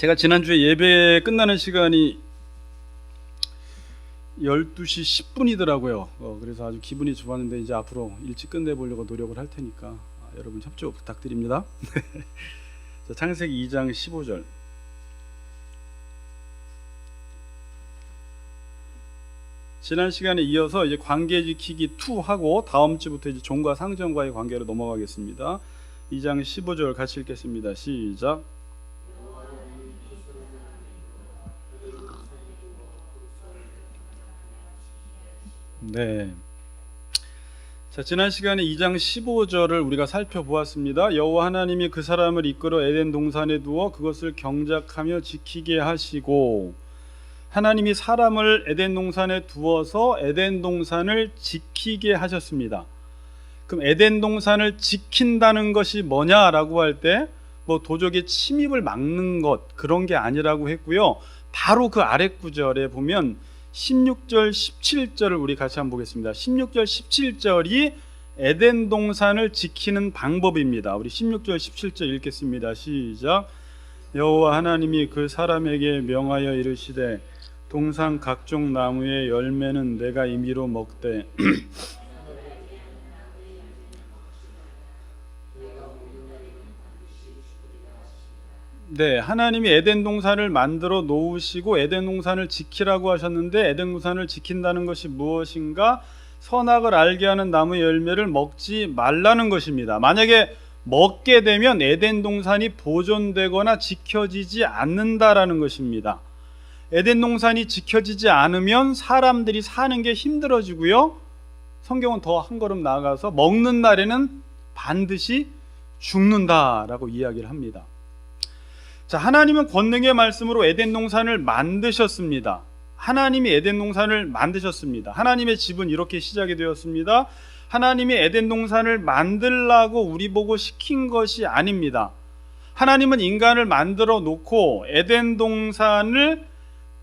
제가 지난주에 예배 끝나는 시간이 12시 10분이더라고요. 그래서 아주 기분이 좋았는데 이제 앞으로 일찍 끝내보려고 노력을 할 테니까 여러분 협조 부탁드립니다. 자, 창세기 2장 15절. 지난 시간에 이어서 이제 관계 지키기 2 하고 다음 주부터 이제 종과 상전과의 관계로 넘어가겠습니다. 2장 15절 같이 읽겠습니다. 시작. 네. 자, 지난 시간에 2장 15절을 우리가 살펴보았습니다. 여호와 하나님이 그 사람을 이끌어 에덴 동산에 두어 그것을 경작하며 지키게 하시고, 하나님이 사람을 에덴 동산에 두어서 에덴 동산을 지키게 하셨습니다. 그럼 에덴 동산을 지킨다는 것이 뭐냐라고 할 때 뭐 도적의 침입을 막는 것, 그런 게 아니라고 했고요. 바로 그 아래 구절에 보면 16절 17절을 우리 같이 한번 보겠습니다. 16절 17절이 에덴 동산을 지키는 방법입니다. 우리 16절 17절 읽겠습니다. 시작. 여호와 하나님이 그 사람에게 명하여 이르시되 동산 각종 나무의 열매는 내가 임의로 먹되 네, 하나님이 에덴 동산을 만들어 놓으시고 에덴 동산을 지키라고 하셨는데, 에덴 동산을 지킨다는 것이 무엇인가? 선악을 알게 하는 나무의 열매를 먹지 말라는 것입니다. 만약에 먹게 되면 에덴 동산이 보존되거나 지켜지지 않는다라는 것입니다. 에덴 동산이 지켜지지 않으면 사람들이 사는 게 힘들어지고요. 성경은 더 한 걸음 나아가서 먹는 날에는 반드시 죽는다라고 이야기를 합니다. 자, 하나님은 권능의 말씀으로 에덴 동산을 만드셨습니다. 하나님이 에덴 동산을 만드셨습니다. 하나님의 집은 이렇게 시작이 되었습니다. 하나님이 에덴 동산을 만들라고 우리 보고 시킨 것이 아닙니다. 하나님은 인간을 만들어 놓고 에덴 동산을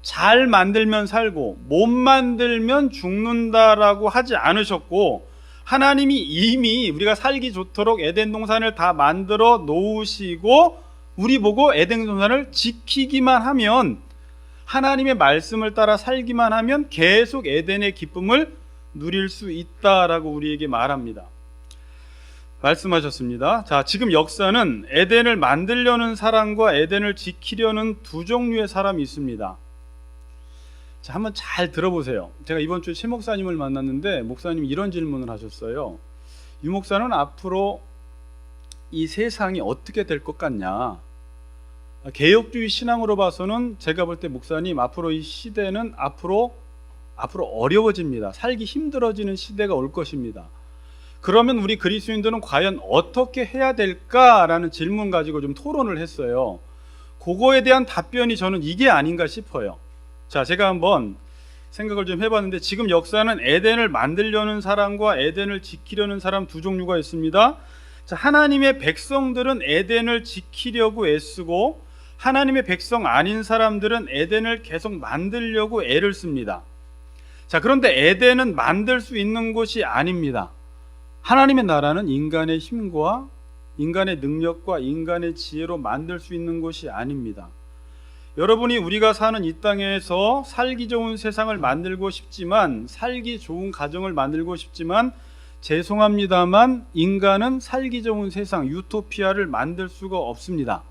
잘 만들면 살고 못 만들면 죽는다라고 하지 않으셨고, 하나님이 이미 우리가 살기 좋도록 에덴 동산을 다 만들어 놓으시고 우리 보고 에덴 동산을 지키기만 하면, 하나님의 말씀을 따라 살기만 하면 계속 에덴의 기쁨을 누릴 수 있다라고 우리에게 말합니다. 말씀하셨습니다. 자, 지금 역사는 에덴을 만들려는 사람과 에덴을 지키려는 두 종류의 사람이 있습니다. 자, 한번 잘 들어보세요. 제가 이번 주에 최 목사님을 만났는데 목사님이 이런 질문을 하셨어요. 유 목사는 앞으로 이 세상이 어떻게 될 것 같냐? 개혁주의 신앙으로 봐서는 제가 볼 때 목사님, 앞으로 이 시대는 앞으로 어려워집니다. 살기 힘들어지는 시대가 올 것입니다. 그러면 우리 그리스도인들은 과연 어떻게 해야 될까라는 질문 가지고 좀 토론을 했어요. 그거에 대한 답변이 저는 이게 아닌가 싶어요. 자, 제가 한번 생각을 좀 해봤는데, 지금 역사는 에덴을 만들려는 사람과 에덴을 지키려는 사람 두 종류가 있습니다. 자, 하나님의 백성들은 에덴을 지키려고 애쓰고, 하나님의 백성 아닌 사람들은 에덴을 계속 만들려고 애를 씁니다. 자, 그런데 에덴은 만들 수 있는 곳이 아닙니다. 하나님의 나라는 인간의 힘과 인간의 능력과 인간의 지혜로 만들 수 있는 곳이 아닙니다. 여러분이 우리가 사는 이 땅에서 살기 좋은 세상을 만들고 싶지만, 살기 좋은 가정을 만들고 싶지만, 죄송합니다만 인간은 살기 좋은 세상, 유토피아를 만들 수가 없습니다.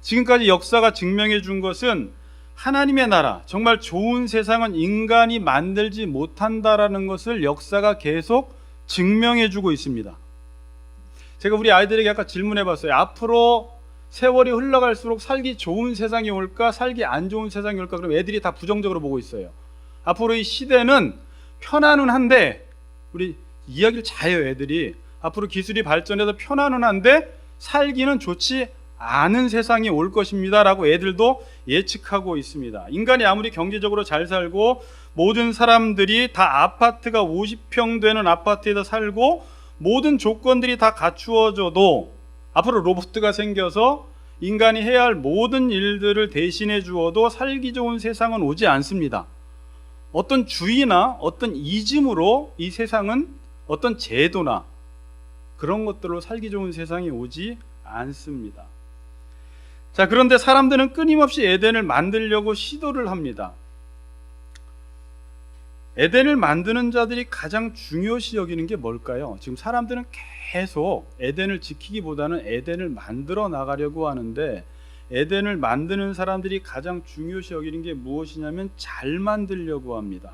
지금까지 역사가 증명해 준 것은 하나님의 나라, 정말 좋은 세상은 인간이 만들지 못한다라는 것을 역사가 계속 증명해 주고 있습니다. 제가 우리 아이들에게 아까 질문해 봤어요. 앞으로 세월이 흘러갈수록 살기 좋은 세상이 올까, 살기 안 좋은 세상이 올까? 그럼 애들이 다 부정적으로 보고 있어요. 앞으로 이 시대는 편안은 한데, 우리 이야기를 잘해요. 애들이 앞으로 기술이 발전해서 편안은 한데 살기는 좋지 않은 세상이 올 것입니다 라고 애들도 예측하고 있습니다. 인간이 아무리 경제적으로 잘 살고 모든 사람들이 다 아파트가 50평 되는 아파트에다 살고 모든 조건들이 다 갖추어져도, 앞으로 로봇가 생겨서 인간이 해야 할 모든 일들을 대신해 주어도 살기 좋은 세상은 오지 않습니다. 어떤 주의나 어떤 이즘으로 이 세상은, 어떤 제도나 그런 것들로 살기 좋은 세상이 오지 않습니다. 자, 그런데 사람들은 끊임없이 에덴을 만들려고 시도를 합니다. 에덴을 만드는 자들이 가장 중요시 여기는 게 뭘까요? 지금 사람들은 계속 에덴을 지키기보다는 에덴을 만들어 나가려고 하는데, 에덴을 만드는 사람들이 가장 중요시 여기는 게 무엇이냐면 잘 만들려고 합니다.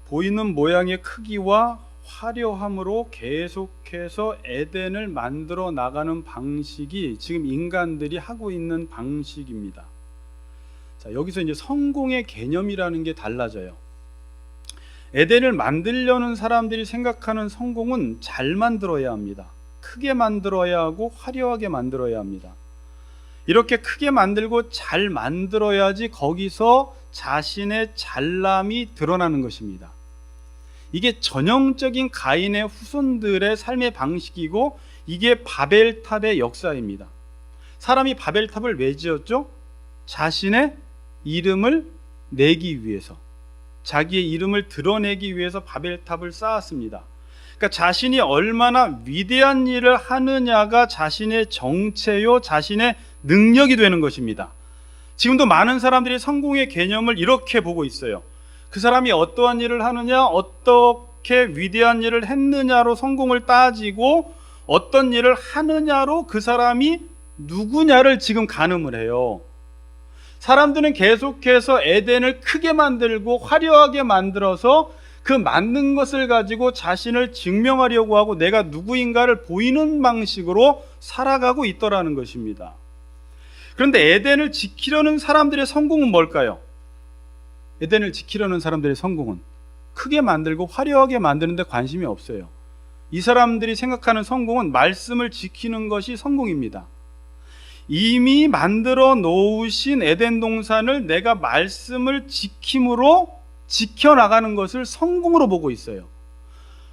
보이는 모양의 크기와 화려함으로 계속해서 에덴을 만들어 나가는 방식이 지금 인간들이 하고 있는 방식입니다. 자, 여기서 이제 성공의 개념이라는 게 달라져요. 에덴을 만들려는 사람들이 생각하는 성공은 잘 만들어야 합니다. 크게 만들어야 하고 화려하게 만들어야 합니다. 이렇게 크게 만들고 잘 만들어야지 거기서 자신의 잘남이 드러나는 것입니다. 이게 전형적인 가인의 후손들의 삶의 방식이고, 이게 바벨탑의 역사입니다. 사람이 바벨탑을 왜 지었죠? 자신의 이름을 내기 위해서, 자기의 이름을 드러내기 위해서 바벨탑을 쌓았습니다. 그러니까 자신이 얼마나 위대한 일을 하느냐가 자신의 정체요, 자신의 능력이 되는 것입니다. 지금도 많은 사람들이 성공의 개념을 이렇게 보고 있어요. 그 사람이 어떠한 일을 하느냐, 어떻게 위대한 일을 했느냐로 성공을 따지고, 어떤 일을 하느냐로 그 사람이 누구냐를 지금 가늠을 해요. 사람들은 계속해서 에덴을 크게 만들고 화려하게 만들어서 그 만든 것을 가지고 자신을 증명하려고 하고 내가 누구인가를 보이는 방식으로 살아가고 있더라는 것입니다. 그런데 에덴을 지키려는 사람들의 성공은 뭘까요? 에덴을 지키려는 사람들의 성공은 크게 만들고 화려하게 만드는 데 관심이 없어요. 이 사람들이 생각하는 성공은 말씀을 지키는 것이 성공입니다. 이미 만들어 놓으신 에덴 동산을 내가 말씀을 지킴으로 지켜나가는 것을 성공으로 보고 있어요.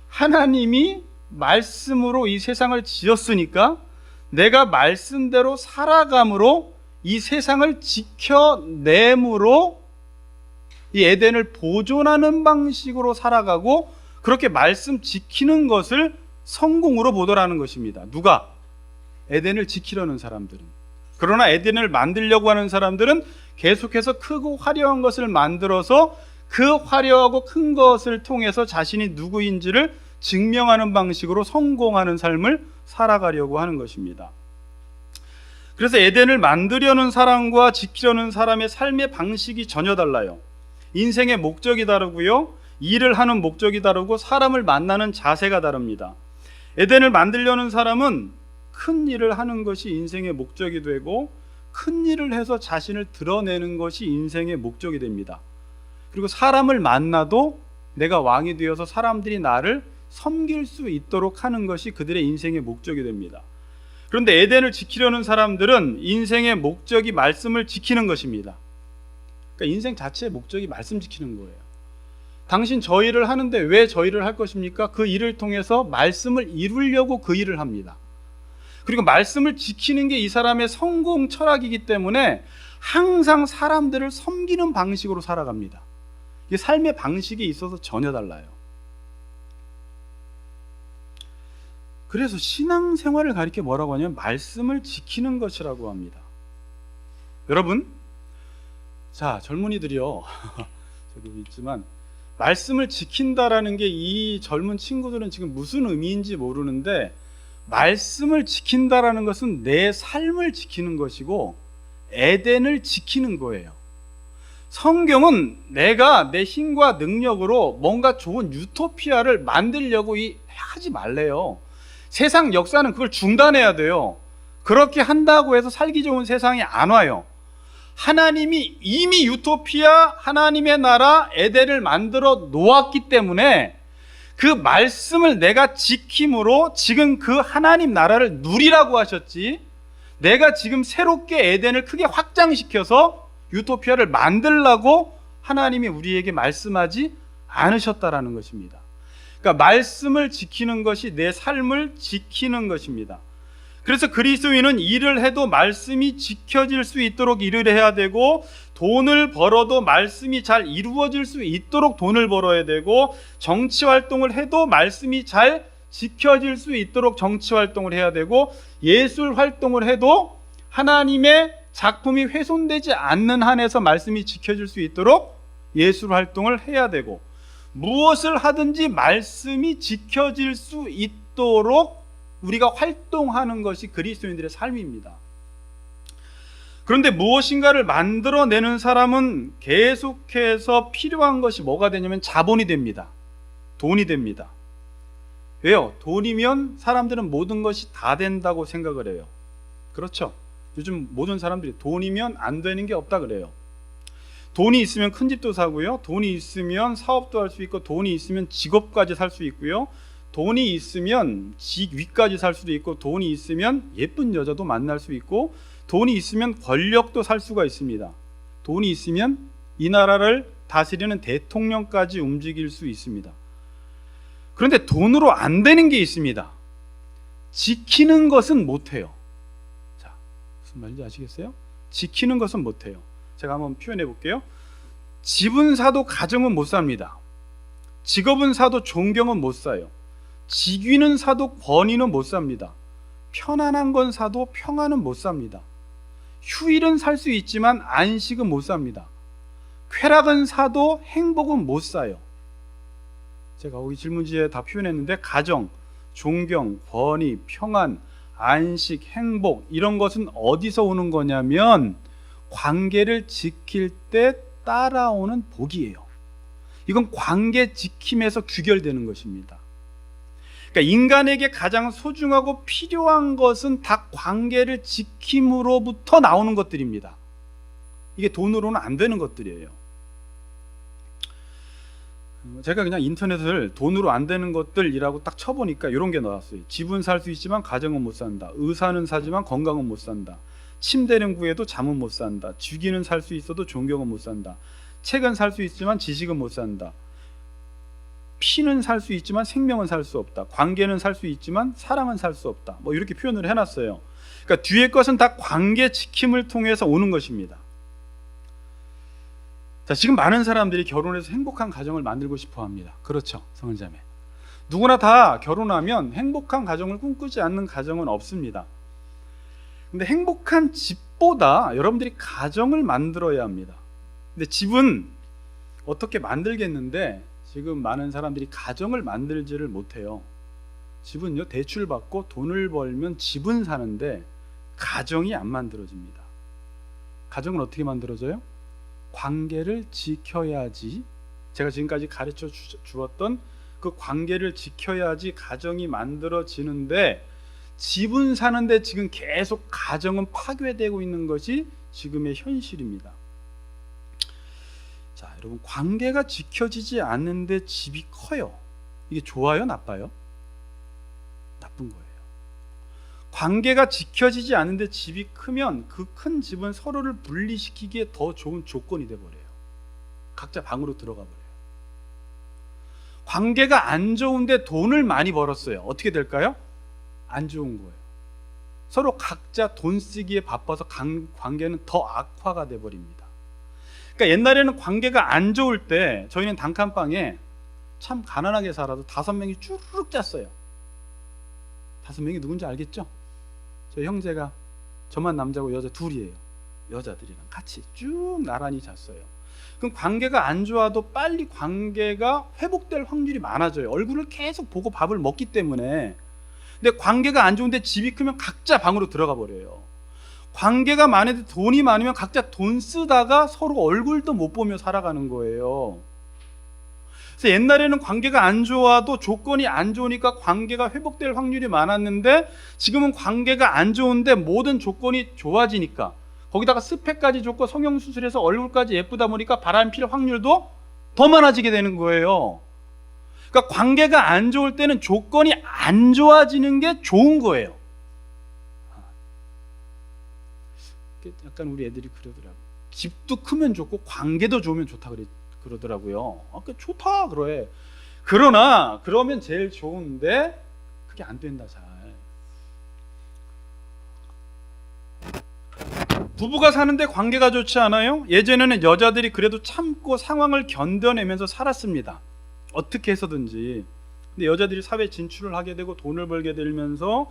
하나님이 말씀으로 이 세상을 지었으니까 내가 말씀대로 살아감으로 이 세상을 지켜내므로 이 에덴을 보존하는 방식으로 살아가고, 그렇게 말씀 지키는 것을 성공으로 보더라는 것입니다. 누가? 에덴을 지키려는 사람들은. 그러나 에덴을 만들려고 하는 사람들은 계속해서 크고 화려한 것을 만들어서 그 화려하고 큰 것을 통해서 자신이 누구인지를 증명하는 방식으로 성공하는 삶을 살아가려고 하는 것입니다. 그래서 에덴을 만들려는 사람과 지키려는 사람의 삶의 방식이 전혀 달라요. 인생의 목적이 다르고요, 일을 하는 목적이 다르고, 사람을 만나는 자세가 다릅니다. 에덴을 만들려는 사람은 큰 일을 하는 것이 인생의 목적이 되고, 큰 일을 해서 자신을 드러내는 것이 인생의 목적이 됩니다. 그리고 사람을 만나도 내가 왕이 되어서 사람들이 나를 섬길 수 있도록 하는 것이 그들의 인생의 목적이 됩니다. 그런데 에덴을 지키려는 사람들은 인생의 목적이 말씀을 지키는 것입니다. 그러니까 인생 자체의 목적이 말씀 지키는 거예요. 당신 저 일을 하는데 왜 저 일을 할 것입니까? 그 일을 통해서 말씀을 이루려고 그 일을 합니다. 그리고 말씀을 지키는 게 이 사람의 성공 철학이기 때문에 항상 사람들을 섬기는 방식으로 살아갑니다. 이게 삶의 방식에 있어서 전혀 달라요. 그래서 신앙생활을 가리켜 뭐라고 하냐면 말씀을 지키는 것이라고 합니다. 여러분, 자, 젊은이들이요. 저도 있지만 말씀을 지킨다라는 게 이 젊은 친구들은 지금 무슨 의미인지 모르는데, 말씀을 지킨다라는 것은 내 삶을 지키는 것이고 에덴을 지키는 거예요. 성경은 내가 내 힘과 능력으로 뭔가 좋은 유토피아를 만들려고 하지 말래요. 세상 역사는 그걸 중단해야 돼요. 그렇게 한다고 해서 살기 좋은 세상이 안 와요. 하나님이 이미 유토피아, 하나님의 나라 에덴을 만들어 놓았기 때문에 그 말씀을 내가 지킴으로 지금 그 하나님 나라를 누리라고 하셨지, 내가 지금 새롭게 에덴을 크게 확장시켜서 유토피아를 만들라고 하나님이 우리에게 말씀하지 않으셨다라는 것입니다. 그러니까 말씀을 지키는 것이 내 삶을 지키는 것입니다. 그래서 그리스도인은 일을 해도 말씀이 지켜질 수 있도록 일을 해야 되고, 돈을 벌어도 말씀이 잘 이루어질 수 있도록 돈을 벌어야 되고, 정치 활동을 해도 말씀이 잘 지켜질 수 있도록 정치 활동을 해야 되고, 예술 활동을 해도 하나님의 작품이 훼손되지 않는 한에서 말씀이 지켜질 수 있도록 예술 활동을 해야 되고, 무엇을 하든지 말씀이 지켜질 수 있도록 우리가 활동하는 것이 그리스도인들의 삶입니다. 그런데 무엇인가를 만들어내는 사람은 계속해서 필요한 것이 뭐가 되냐면 자본이 됩니다. 돈이 됩니다. 왜요? 돈이면 사람들은 모든 것이 다 된다고 생각을 해요. 그렇죠? 요즘 모든 사람들이 돈이면 안 되는 게 없다 그래요. 돈이 있으면 큰 집도 사고요, 돈이 있으면 사업도 할 수 있고, 돈이 있으면 직업까지 살 수 있고요, 돈이 있으면 직위까지 살 수도 있고, 돈이 있으면 예쁜 여자도 만날 수 있고, 돈이 있으면 권력도 살 수가 있습니다. 돈이 있으면 이 나라를 다스리는 대통령까지 움직일 수 있습니다. 그런데 돈으로 안 되는 게 있습니다. 지키는 것은 못해요. 자, 무슨 말인지 아시겠어요? 지키는 것은 못해요. 제가 한번 표현해 볼게요. 집은 사도 가정은 못 삽니다. 직업은 사도 존경은 못 사요. 직위는 사도 권위는 못 삽니다. 편안한 건 사도 평안은 못 삽니다. 휴일은 살 수 있지만 안식은 못 삽니다. 쾌락은 사도 행복은 못 사요. 제가 거기 질문지에 다 표현했는데, 가정, 존경, 권위, 평안, 안식, 행복, 이런 것은 어디서 오는 거냐면 관계를 지킬 때 따라오는 복이에요. 이건 관계 지킴에서 귀결되는 것입니다. 그러니까 인간에게 가장 소중하고 필요한 것은 다 관계를 지킴으로부터 나오는 것들입니다. 이게 돈으로는 안 되는 것들이에요. 제가 그냥 인터넷을 돈으로 안 되는 것들이라고 딱 쳐보니까 이런 게 나왔어요. 집은 살 수 있지만 가정은 못 산다. 의사는 사지만 건강은 못 산다. 침대는 구해도 잠은 못 산다. 주기는 살 수 있어도 존경은 못 산다. 책은 살 수 있지만 지식은 못 산다. 피는 살 수 있지만 생명은 살 수 없다. 관계는 살 수 있지만 사랑은 살 수 없다. 뭐 이렇게 표현을 해놨어요. 그러니까 뒤에 것은 다 관계 지킴을 통해서 오는 것입니다. 자, 지금 많은 사람들이 결혼해서 행복한 가정을 만들고 싶어 합니다. 그렇죠, 성은자매. 누구나 다 결혼하면 행복한 가정을 꿈꾸지 않는 가정은 없습니다. 근데 행복한 집보다 여러분들이 가정을 만들어야 합니다. 근데 집은 어떻게 만들겠는데 지금 많은 사람들이 가정을 만들지를 못해요. 집은요, 대출 받고 돈을 벌면 집은 사는데 가정이 안 만들어집니다. 가정은 어떻게 만들어져요? 관계를 지켜야지, 제가 지금까지 가르쳐 주었던 그 관계를 지켜야지 가정이 만들어지는데, 집은 사는데 지금 계속 가정은 파괴되고 있는 것이 지금의 현실입니다. 자, 여러분, 관계가 지켜지지 않는데 집이 커요. 이게 좋아요, 나빠요? 나쁜 거예요. 관계가 지켜지지 않는데 집이 크면 그 큰 집은 서로를 분리시키기에 더 좋은 조건이 돼버려요. 각자 방으로 들어가 버려요. 관계가 안 좋은데 돈을 많이 벌었어요. 어떻게 될까요? 안 좋은 거예요. 서로 각자 돈 쓰기에 바빠서 관계는 더 악화가 돼버립니다. 그러니까 옛날에는 관계가 안 좋을 때 저희는 단칸방에 참 가난하게 살아도 5명이 쭈르륵 잤어요. 5명이 누군지 알겠죠? 저 형제가, 저만 남자고 여자 둘이에요. 여자들이랑 같이 쭉 나란히 잤어요. 그럼 관계가 안 좋아도 빨리 관계가 회복될 확률이 많아져요. 얼굴을 계속 보고 밥을 먹기 때문에. 근데 관계가 안 좋은데 집이 크면 각자 방으로 들어가 버려요. 관계가 많은데 돈이 많으면 각자 돈 쓰다가 서로 얼굴도 못 보며 살아가는 거예요. 그래서 옛날에는 관계가 안 좋아도 조건이 안 좋으니까 관계가 회복될 확률이 많았는데, 지금은 관계가 안 좋은데 모든 조건이 좋아지니까, 거기다가 스펙까지 좋고 성형수술해서 얼굴까지 예쁘다 보니까 바람필 확률도 더 많아지게 되는 거예요. 그러니까 관계가 안 좋을 때는 조건이 안 좋아지는 게 좋은 거예요. 약간 우리 애들이 그러더라고요. 집도 크면 좋고 관계도 좋으면 좋다 그러더라고요. 좋다 그래. 그러면 제일 좋은데 그게 안 된다. 잘. 부부가 사는데 관계가 좋지 않아요? 예전에는 여자들이 그래도 참고 상황을 견뎌내면서 살았습니다. 어떻게 해서든지. 근데 여자들이 사회 진출을 하게 되고 돈을 벌게 되면서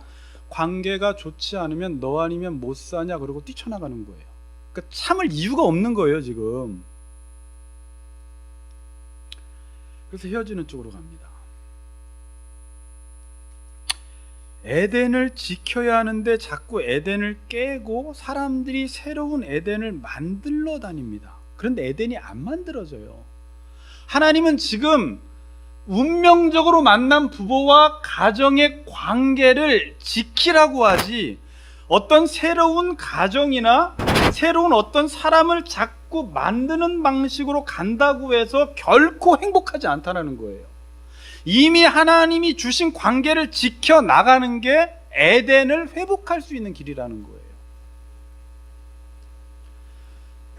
관계가 좋지 않으면 너 아니면 못 사냐 그러고 뛰쳐나가는 거예요. 그러니까 참을 이유가 없는 거예요 지금. 그래서 헤어지는 쪽으로 갑니다. 에덴을 지켜야 하는데 자꾸 에덴을 깨고 사람들이 새로운 에덴을 만들러 다닙니다. 그런데 에덴이 안 만들어져요. 하나님은 지금 운명적으로 만난 부부와 가정의 관계를 지키라고 하지, 어떤 새로운 가정이나 새로운 어떤 사람을 자꾸 만드는 방식으로 간다고 해서 결코 행복하지 않다는 거예요. 이미 하나님이 주신 관계를 지켜나가는 게 에덴을 회복할 수 있는 길이라는 거예요.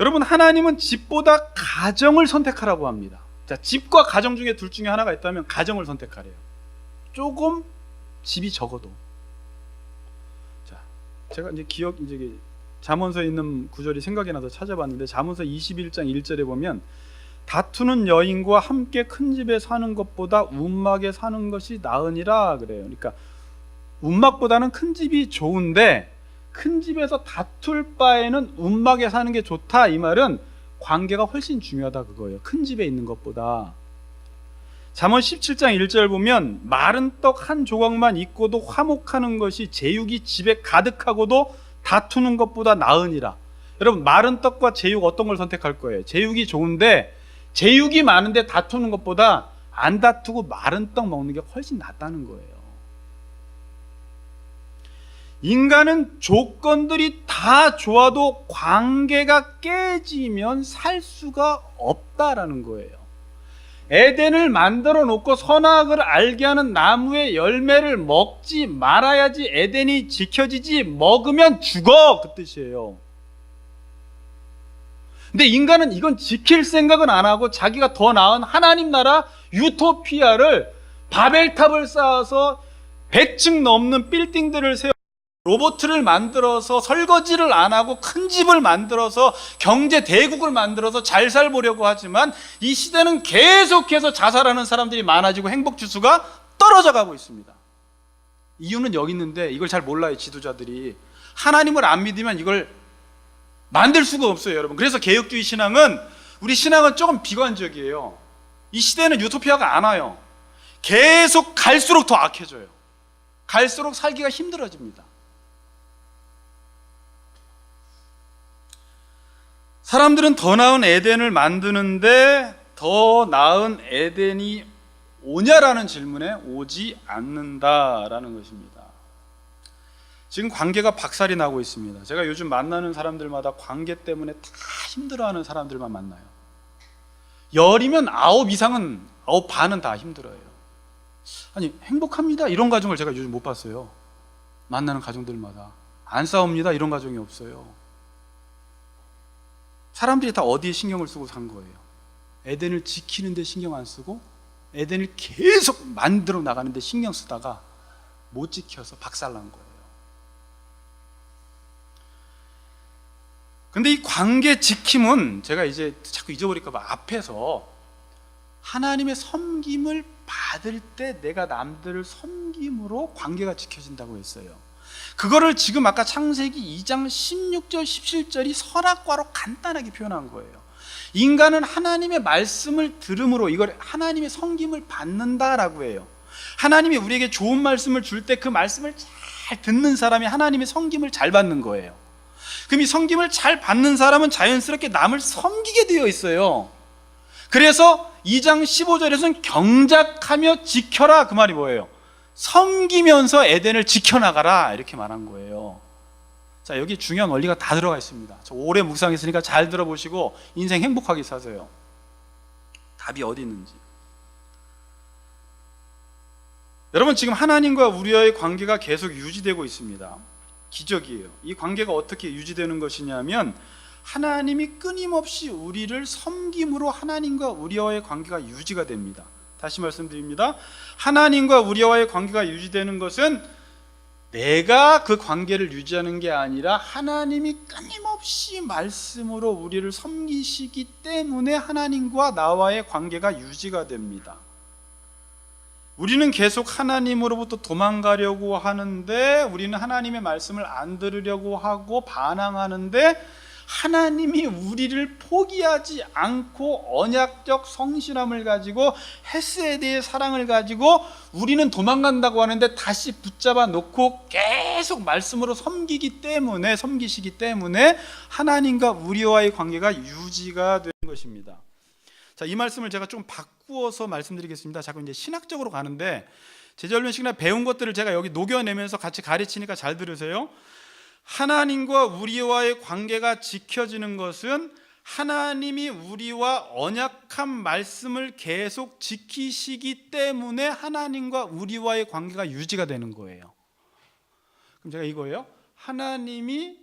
여러분, 하나님은 집보다 가정을 선택하라고 합니다. 자, 집과 가정 중에 둘 중에 하나가 있다면 가정을 선택하래요. 조금 집이 적어도. 자, 제가 이제 잠언서에 있는 구절이 생각이 나서 찾아봤는데, 잠언서 21장 1절에 보면 다투는 여인과 함께 큰 집에 사는 것보다 움막에 사는 것이 나으니라 그래요. 그러니까 움막보다는 큰 집이 좋은데 큰 집에서 다툴 바에는 움막에 사는 게 좋다, 이 말은 관계가 훨씬 중요하다 그거예요. 큰 집에 있는 것보다. 잠언 17장 1절 보면 마른 떡 한 조각만 있고도 화목하는 것이 제육이 집에 가득하고도 다투는 것보다 나으니라. 여러분, 마른 떡과 제육 어떤 걸 선택할 거예요? 제육이 좋은데 제육이 많은데 다투는 것보다 안 다투고 마른 떡 먹는 게 훨씬 낫다는 거예요. 인간은 조건들이 다 좋아도 관계가 깨지면 살 수가 없다라는 거예요. 에덴을 만들어 놓고 선악을 알게 하는 나무의 열매를 먹지 말아야지 에덴이 지켜지지, 먹으면 죽어, 그 뜻이에요. 근데 인간은 이건 지킬 생각은 안 하고 자기가 더 나은 하나님 나라 유토피아를, 바벨탑을 쌓아서 100층 넘는 빌딩들을 세워 로봇을 만들어서 설거지를 안 하고 큰 집을 만들어서 경제 대국을 만들어서 잘 살보려고 하지만 이 시대는 계속해서 자살하는 사람들이 많아지고 행복 지수가 떨어져 가고 있습니다. 이유는 여기 있는데 이걸 잘 몰라요, 지도자들이. 하나님을 안 믿으면 이걸 만들 수가 없어요, 여러분. 그래서 개혁주의 신앙은, 우리 신앙은 조금 비관적이에요. 이 시대는 유토피아가 안 와요. 계속 갈수록 더 악해져요. 갈수록 살기가 힘들어집니다. 사람들은 더 나은 에덴을 만드는데 더 나은 에덴이 오냐라는 질문에 오지 않는다라는 것입니다. 지금 관계가 박살이 나고 있습니다. 제가 요즘 만나는 사람들마다 관계 때문에 다 힘들어하는 사람들만 만나요. 10이면 9 이상은, 9 반은 다 힘들어요. 아니, 행복합니다 이런 가정을 제가 요즘 못 봤어요. 만나는 가정들마다 안 싸웁니다 이런 가정이 없어요. 사람들이 다 어디에 신경을 쓰고 산 거예요? 에덴을 지키는 데 신경 안 쓰고 에덴을 계속 만들어 나가는 데 신경 쓰다가 못 지켜서 박살난 거예요. 근데 이 관계 지킴은 제가 이제 자꾸 잊어버릴까 봐 앞에서 하나님의 섬김을 받을 때 내가 남들을 섬김으로 관계가 지켜진다고 했어요. 그거를 지금 아까 창세기 2장 16절 17절이 선악과로 간단하게 표현한 거예요. 인간은 하나님의 말씀을 들음으로 이걸 하나님의 섬김을 받는다라고 해요. 하나님이 우리에게 좋은 말씀을 줄 때 그 말씀을 잘 듣는 사람이 하나님의 섬김을 잘 받는 거예요. 그럼 이 섬김을 잘 받는 사람은 자연스럽게 남을 섬기게 되어 있어요. 그래서 2장 15절에서는 경작하며 지켜라, 그 말이 뭐예요? 섬기면서 에덴을 지켜나가라, 이렇게 말한 거예요. 자, 여기 중요한 원리가 다 들어가 있습니다. 저 오래 묵상했으니까 잘 들어보시고 인생 행복하게 사세요. 답이 어디 있는지. 여러분, 지금 하나님과 우리와의 관계가 계속 유지되고 있습니다. 기적이에요. 이 관계가 어떻게 유지되는 것이냐면 하나님이 끊임없이 우리를 섬김으로 하나님과 우리와의 관계가 유지가 됩니다. 다시 말씀드립니다. 하나님과 우리와의 관계가 유지되는 것은 내가 그 관계를 유지하는 게 아니라 하나님이 끊임없이 말씀으로 우리를 섬기시기 때문에 하나님과 나와의 관계가 유지가 됩니다. 우리는 계속 하나님으로부터 도망가려고 하는데, 우리는 하나님의 말씀을 안 들으려고 하고 반항하는데, 하나님이 우리를 포기하지 않고 언약적 성실함을 가지고 헤세에 대해 사랑을 가지고 우리는 도망간다고 하는데 다시 붙잡아 놓고 계속 말씀으로 섬기시기 때문에 하나님과 우리와의 관계가 유지가 되는 것입니다. 자, 이 말씀을 제가 좀 바꾸어서 말씀드리겠습니다. 자꾸 이제 신학적으로 가는데, 제자훈련식이나 배운 것들을 제가 여기 녹여내면서 같이 가르치니까 잘 들으세요. 하나님과 우리와의 관계가 지켜지는 것은 하나님이 우리와 언약한 말씀을 계속 지키시기 때문에 하나님과 우리와의 관계가 유지가 되는 거예요. 그럼 제가 이거예요. 하나님이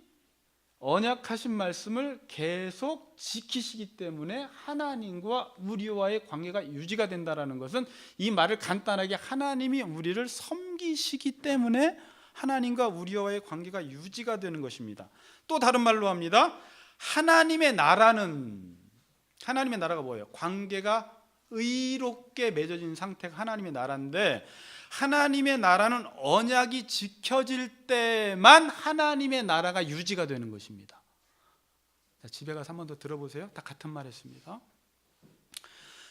언약하신 말씀을 계속 지키시기 때문에 하나님과 우리와의 관계가 유지가 된다는 것은, 이 말을 간단하게 하나님이 우리를 섬기시기 때문에 하나님과 우리와의 관계가 유지가 되는 것입니다. 또 다른 말로 합니다. 하나님의 나라가 뭐예요? 관계가 의롭게 맺어진 상태가 하나님의 나라인데, 하나님의 나라는 언약이 지켜질 때만 하나님의 나라가 유지가 되는 것입니다. 자, 집에 가서 한 번 더 들어보세요. 다 같은 말 했습니다.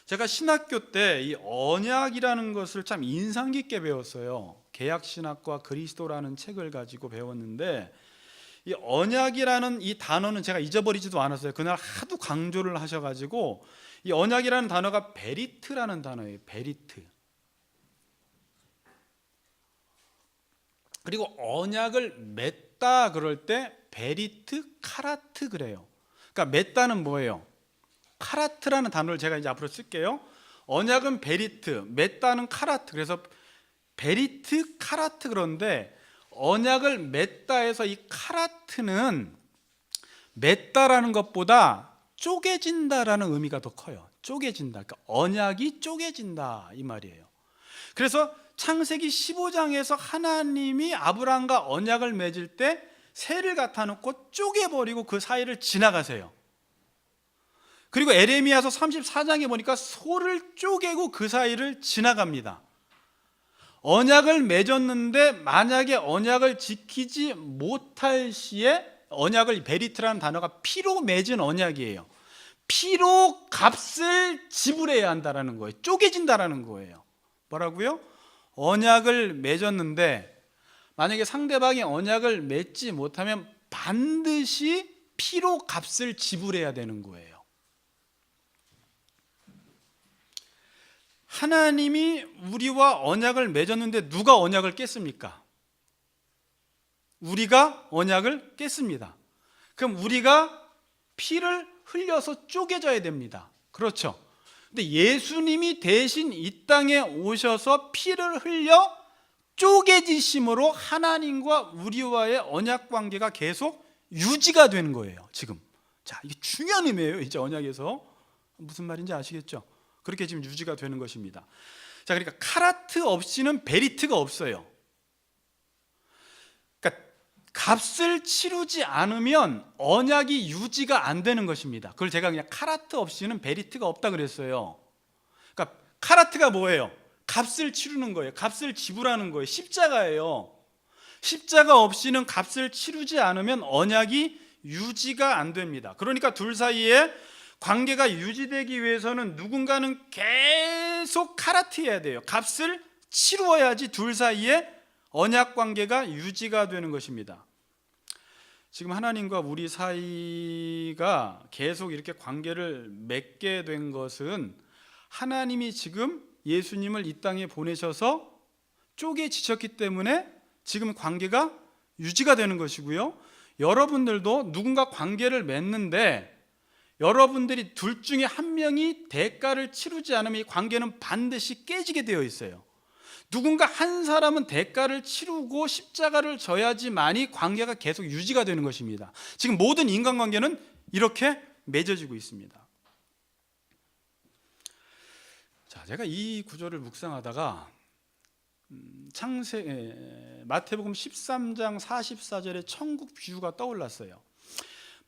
제가 신학교 때 이 언약이라는 것을 참 인상 깊게 배웠어요. 계약신학과 그리스도라는 책을 가지고 배웠는데, 이 언약이라는 이 단어는 제가 잊어버리지도 않았어요. 그날 하도 강조를 하셔가지고, 이 언약이라는 단어가 베리트라는 단어예요. 베리트. 그리고 언약을 맺다 그럴 때 베리트, 카라트 그래요. 그러니까 맺다는 뭐예요? 카라트라는 단어를 제가 이제 앞으로 쓸게요. 언약은 베리트, 맺다는 카라트. 그래서 베리트, 카라트. 그런데 언약을 맺다 해서 이 카라트는 맺다라는 것보다 쪼개진다라는 의미가 더 커요. 쪼개진다. 그러니까 언약이 쪼개진다 이 말이에요. 그래서 창세기 15장에서 하나님이 아브라함과 언약을 맺을 때 새를 갖다 놓고 쪼개버리고 그 사이를 지나가세요. 그리고 에레미야서 34장에 보니까 소를 쪼개고 그 사이를 지나갑니다. 언약을 맺었는데 만약에 언약을 지키지 못할 시에, 언약을 베리트라는 단어가 피로 맺은 언약이에요. 피로 값을 지불해야 한다는 거예요. 쪼개진다라는 거예요. 뭐라고요? 언약을 맺었는데 만약에 상대방이 언약을 맺지 못하면 반드시 피로 값을 지불해야 되는 거예요. 하나님이 우리와 언약을 맺었는데 누가 언약을 깼습니까? 우리가 언약을 깼습니다. 그럼 우리가 피를 흘려서 쪼개져야 됩니다. 그렇죠? 근데 예수님이 대신 이 땅에 오셔서 피를 흘려 쪼개지심으로 하나님과 우리와의 언약 관계가 계속 유지가 되는 거예요. 지금. 자, 이게 중요한 의미예요. 이제 언약에서 무슨 말인지 아시겠죠? 그렇게 지금 유지가 되는 것입니다. 자, 그러니까 카라트 없이는 베리트가 없어요. 그러니까 값을 치르지 않으면 언약이 유지가 안 되는 것입니다. 그걸 제가 그냥 카라트 없이는 베리트가 없다 그랬어요. 그러니까 카라트가 뭐예요? 값을 치르는 거예요. 값을 지불하는 거예요. 십자가예요. 십자가 없이는 값을 치르지 않으면 언약이 유지가 안 됩니다. 그러니까 둘 사이에 관계가 유지되기 위해서는 누군가는 계속 카라트해야 돼요. 값을 치루어야지 둘 사이에 언약 관계가 유지가 되는 것입니다. 지금 하나님과 우리 사이가 계속 이렇게 관계를 맺게 된 것은 하나님이 지금 예수님을 이 땅에 보내셔서 쪼개지셨기 때문에 지금 관계가 유지가 되는 것이고요. 여러분들도 누군가 관계를 맺는데 여러분들이 둘 중에 한 명이 대가를 치르지 않으면 이 관계는 반드시 깨지게 되어 있어요. 누군가 한 사람은 대가를 치르고 십자가를 져야지만이 관계가 계속 유지가 되는 것입니다. 지금 모든 인간관계는 이렇게 맺어지고 있습니다. 자, 제가 이 구절을 묵상하다가 마태복음 13장 44절의 천국 비유가 떠올랐어요.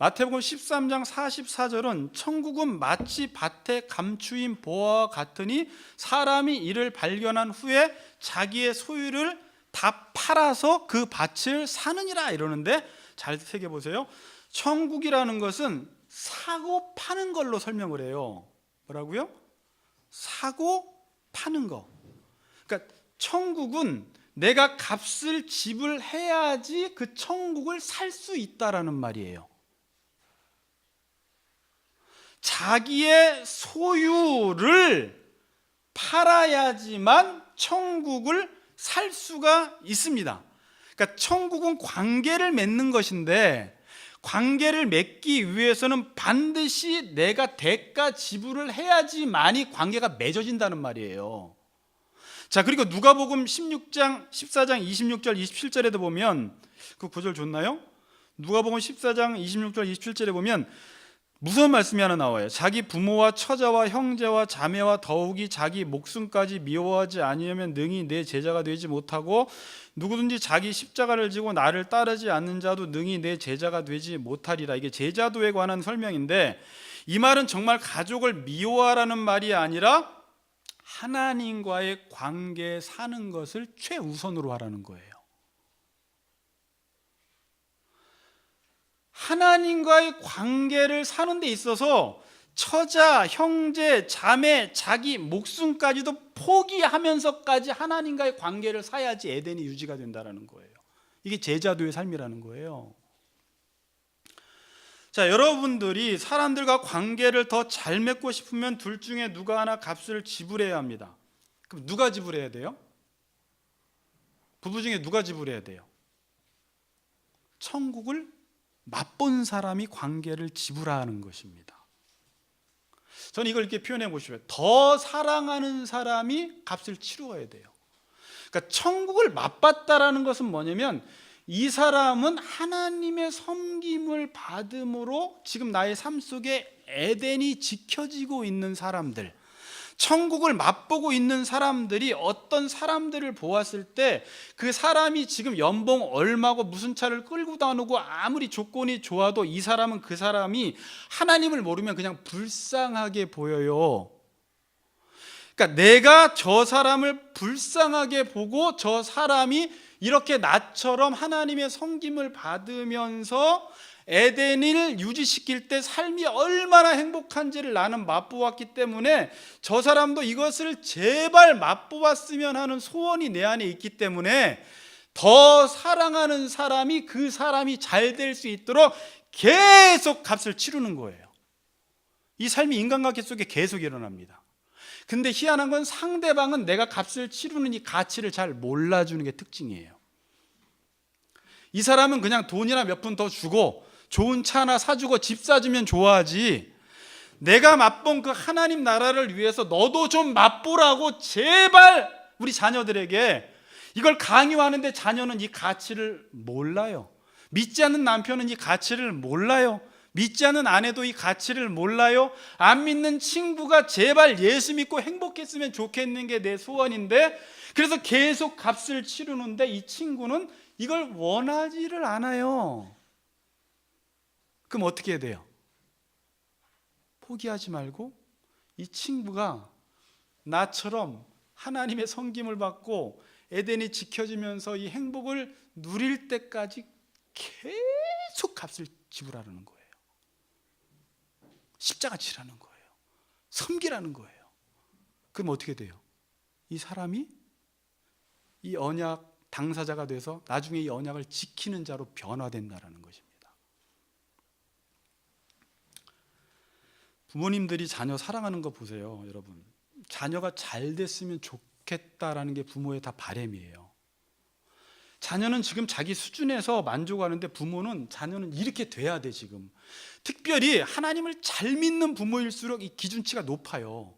마태복음 13장 44절은 천국은 마치 밭에 감추인 보화와 같으니 사람이 이를 발견한 후에 자기의 소유를 다 팔아서 그 밭을 사느니라 이러는데, 잘 새겨보세요. 천국이라는 것은 사고 파는 걸로 설명을 해요. 뭐라고요? 사고 파는 거. 그러니까 천국은 내가 값을 지불해야지 그 천국을 살 수 있다라는 말이에요. 자기의 소유를 팔아야지만 천국을 살 수가 있습니다. 그러니까 천국은 관계를 맺는 것인데, 관계를 맺기 위해서는 반드시 내가 대가 지불을 해야지만이 관계가 맺어진다는 말이에요. 자, 그리고 누가복음 16장 14장 26절 27절에도 보면, 그 구절 좋나요? 누가복음 14장 26절 27절에 보면 무서운 말씀이 하나 나와요. 자기 부모와 처자와 형제와 자매와 더욱이 자기 목숨까지 미워하지 아니하면 능히 내 제자가 되지 못하고, 누구든지 자기 십자가를 지고 나를 따르지 않는 자도 능히 내 제자가 되지 못하리라. 이게 제자도에 관한 설명인데, 이 말은 정말 가족을 미워하라는 말이 아니라 하나님과의 관계에 사는 것을 최우선으로 하라는 거예요. 하나님과의 관계를 사는 데 있어서 처자, 형제, 자매, 자기 목숨까지도 포기하면서까지 하나님과의 관계를 사야지 에덴이 유지가 된다는 거예요. 이게 제자도의 삶이라는 거예요. 자, 여러분들이 사람들과 관계를 더 잘 맺고 싶으면 둘 중에 누가 하나 값을 지불해야 합니다. 그럼 누가 지불해야 돼요? 부부 중에 누가 지불해야 돼요? 천국을 맛본 사람이 관계를 지불하는 것입니다. 저는 이걸 이렇게 표현해 보시면, 더 사랑하는 사람이 값을 치루어야 돼요. 그러니까 천국을 맛봤다라는 것은 뭐냐면, 이 사람은 하나님의 섬김을 받음으로 지금 나의 삶 속에 에덴이 지켜지고 있는 사람들, 천국을 맛보고 있는 사람들이 어떤 사람들을 보았을 때 그 사람이 지금 연봉 얼마고 무슨 차를 끌고 다니고 아무리 조건이 좋아도 이 사람은 그 사람이 하나님을 모르면 그냥 불쌍하게 보여요. 그러니까 내가 저 사람을 불쌍하게 보고 저 사람이 이렇게 나처럼 하나님의 섬김을 받으면서 에덴을 유지시킬 때 삶이 얼마나 행복한지를 나는 맛보았기 때문에 저 사람도 이것을 제발 맛보았으면 하는 소원이 내 안에 있기 때문에 더 사랑하는 사람이 그 사람이 잘 될 수 있도록 계속 값을 치르는 거예요. 이 삶이 인간관계 속에 계속 일어납니다. 근데 희한한 건 상대방은 내가 값을 치르는 이 가치를 잘 몰라주는 게 특징이에요. 이 사람은 그냥 돈이나 몇 푼 더 주고 좋은 차 하나 사주고 집 사주면 좋아하지, 내가 맛본 그 하나님 나라를 위해서 너도 좀 맛보라고 제발 우리 자녀들에게 이걸 강요하는데, 자녀는 이 가치를 몰라요. 믿지 않는 남편은 이 가치를 몰라요. 믿지 않는 아내도 이 가치를 몰라요. 안 믿는 친구가 제발 예수 믿고 행복했으면 좋겠는 게 내 소원인데, 그래서 계속 값을 치르는데 이 친구는 이걸 원하지를 않아요. 그럼 어떻게 해야 돼요? 포기하지 말고 이 친구가 나처럼 하나님의 섬김을 받고 에덴이 지켜지면서 이 행복을 누릴 때까지 계속 값을 지불하라는 거예요. 십자가 치라는 거예요. 섬기라는 거예요. 그럼 어떻게 돼요? 이 사람이 이 언약 당사자가 돼서 나중에 이 언약을 지키는 자로 변화된다라는 것입니다. 부모님들이 자녀 사랑하는 거 보세요, 여러분. 자녀가 잘 됐으면 좋겠다라는 게 부모의 다 바람이에요. 자녀는 지금 자기 수준에서 만족하는데 부모는 자녀는 이렇게 돼야 돼. 지금 특별히 하나님을 잘 믿는 부모일수록 이 기준치가 높아요.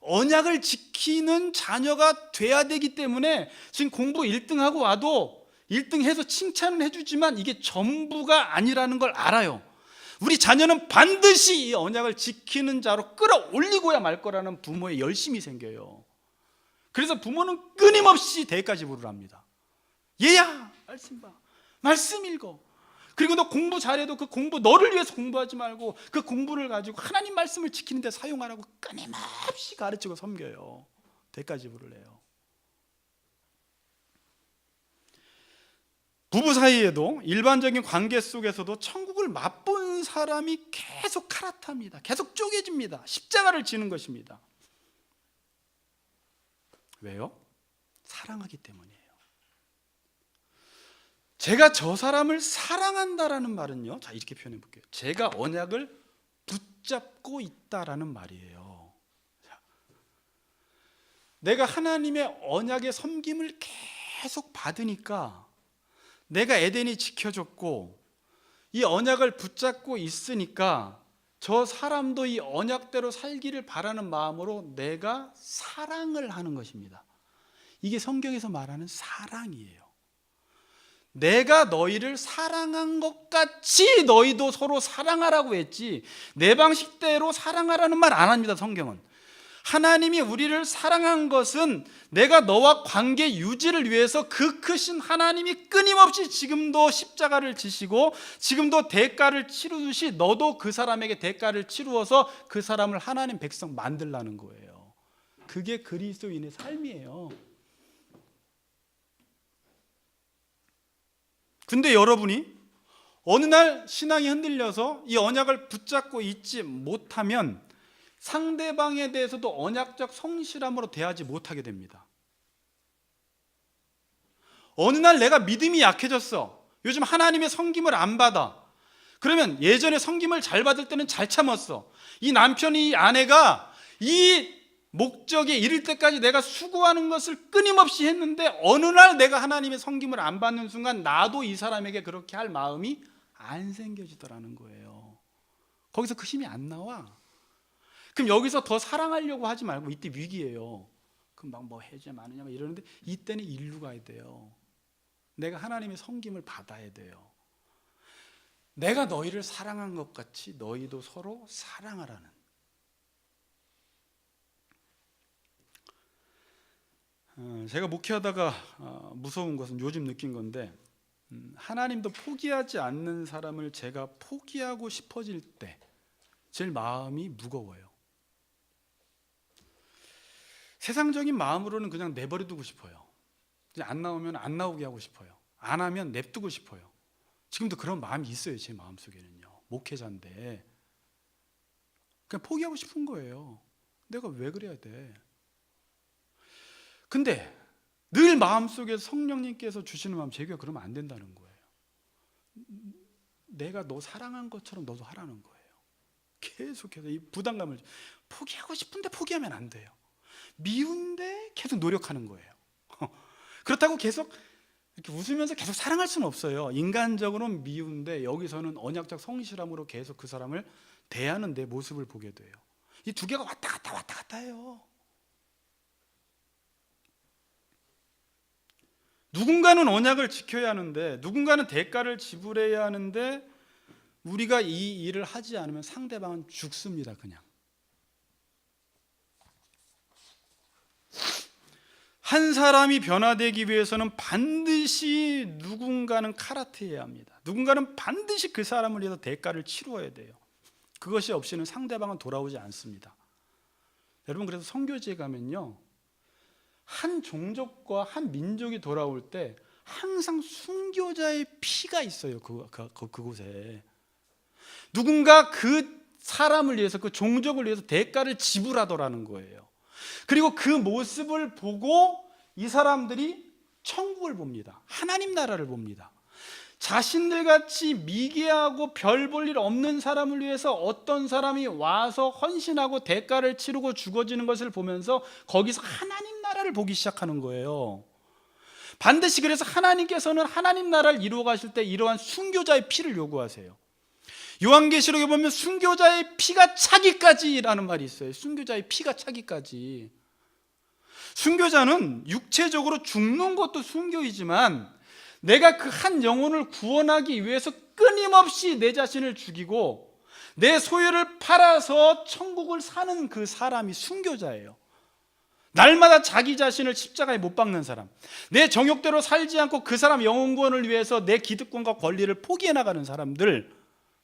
언약을 지키는 자녀가 돼야 되기 때문에 지금 공부 1등하고 와도 1등해서 칭찬은 해주지만 이게 전부가 아니라는 걸 알아요. 우리 자녀는 반드시 이 언약을 지키는 자로 끌어올리고야 말 거라는 부모의 열심이 생겨요. 그래서 부모는 끊임없이 대가 지불을 합니다. 얘야 말씀 봐, 말씀 읽어, 그리고 너 공부 잘해도 그 공부 너를 위해서 공부하지 말고 그 공부를 가지고 하나님 말씀을 지키는 데 사용하라고 끊임없이 가르치고 섬겨요. 대가 지불을 해요. 부부 사이에도 일반적인 관계 속에서도 천국을 맛본 사람이 계속 갈아탑니다. 계속 쪼개집니다. 십자가를 지는 것입니다. 왜요? 사랑하기 때문이에요. 제가 저 사람을 사랑한다라는 말은요, 자 이렇게 표현해 볼게요. 제가 언약을 붙잡고 있다라는 말이에요. 자, 내가 하나님의 언약의 섬김을 계속 받으니까 내가 에덴이 지켜줬고 이 언약을 붙잡고 있으니까 저 사람도 이 언약대로 살기를 바라는 마음으로 내가 사랑을 하는 것입니다. 이게 성경에서 말하는 사랑이에요. 내가 너희를 사랑한 것 같이 너희도 서로 사랑하라고 했지 내 방식대로 사랑하라는 말 안 합니다. 성경은 하나님이 우리를 사랑한 것은 내가 너와 관계 유지를 위해서 그 크신 하나님이 끊임없이 지금도 십자가를 지시고 지금도 대가를 치르듯이 너도 그 사람에게 대가를 치루어서 그 사람을 하나님 백성 만들라는 거예요. 그게 그리스도인의 삶이에요. 근데 여러분이 어느 날 신앙이 흔들려서 이 언약을 붙잡고 있지 못하면 상대방에 대해서도 언약적 성실함으로 대하지 못하게 됩니다. 어느 날 내가 믿음이 약해졌어. 요즘 하나님의 섬김을 안 받아. 그러면 예전에 섬김을 잘 받을 때는 잘 참았어. 이 남편이, 이 아내가 이 목적에 이를 때까지 내가 수고하는 것을 끊임없이 했는데 어느 날 내가 하나님의 섬김을 안 받는 순간 나도 이 사람에게 그렇게 할 마음이 안 생겨지더라는 거예요. 거기서 그 힘이 안 나와. 그럼 여기서 더 사랑하려고 하지 말고 이때 위기예요. 그럼 막 뭐 해줘 마느냐 막 이러는데 이때는 일로 가야 돼요. 내가 하나님의 섬김을 받아야 돼요. 내가 너희를 사랑한 것 같이 너희도 서로 사랑하라는. 제가 목회하다가 무서운 것은 요즘 느낀 건데 하나님도 포기하지 않는 사람을 제가 포기하고 싶어질 때 제일 마음이 무거워요. 세상적인 마음으로는 그냥 내버려두고 싶어요. 그냥 안 나오면 안 나오게 하고 싶어요. 안 하면 냅두고 싶어요. 지금도 그런 마음이 있어요. 제 마음속에는요. 목회자인데 그냥 포기하고 싶은 거예요. 내가 왜 그래야 돼? 근데 늘 마음속에 성령님께서 주시는 마음 제가 그러면 안 된다는 거예요. 내가 너 사랑한 것처럼 너도 하라는 거예요. 계속해서 이 부담감을 포기하고 싶은데 포기하면 안 돼요. 미운데 계속 노력하는 거예요. 그렇다고 계속 이렇게 웃으면서 계속 사랑할 수는 없어요. 인간적으로는 미운데 여기서는 언약적 성실함으로 계속 그 사람을 대하는 내 모습을 보게 돼요. 이 두 개가 왔다 갔다 해요. 누군가는 언약을 지켜야 하는데 누군가는 대가를 지불해야 하는데 우리가 이 일을 하지 않으면 상대방은 죽습니다. 그냥 한 사람이 변화되기 위해서는 반드시 누군가는 칼아트해야 합니다. 누군가는 반드시 그 사람을 위해서 대가를 치루어야 돼요. 그것이 없이는 상대방은 돌아오지 않습니다. 여러분 그래서 선교지에 가면요 한 종족과 한 민족이 돌아올 때 항상 순교자의 피가 있어요. 그곳에 누군가 그 사람을 위해서 그 종족을 위해서 대가를 지불하더라는 거예요. 그리고 그 모습을 보고 이 사람들이 천국을 봅니다. 하나님 나라를 봅니다. 자신들같이 미개하고 별 볼 일 없는 사람을 위해서 어떤 사람이 와서 헌신하고 대가를 치르고 죽어지는 것을 보면서 거기서 하나님 나라를 보기 시작하는 거예요. 반드시 그래서 하나님께서는 하나님 나라를 이루어 가실 때 이러한 순교자의 피를 요구하세요. 요한계시록에 보면 순교자의 피가 차기까지라는 말이 있어요. 순교자의 피가 차기까지. 순교자는 육체적으로 죽는 것도 순교이지만 내가 그 한 영혼을 구원하기 위해서 끊임없이 내 자신을 죽이고 내 소유를 팔아서 천국을 사는 그 사람이 순교자예요. 날마다 자기 자신을 십자가에 못 박는 사람, 내 정욕대로 살지 않고 그 사람 영혼 구원을 위해서 내 기득권과 권리를 포기해 나가는 사람들,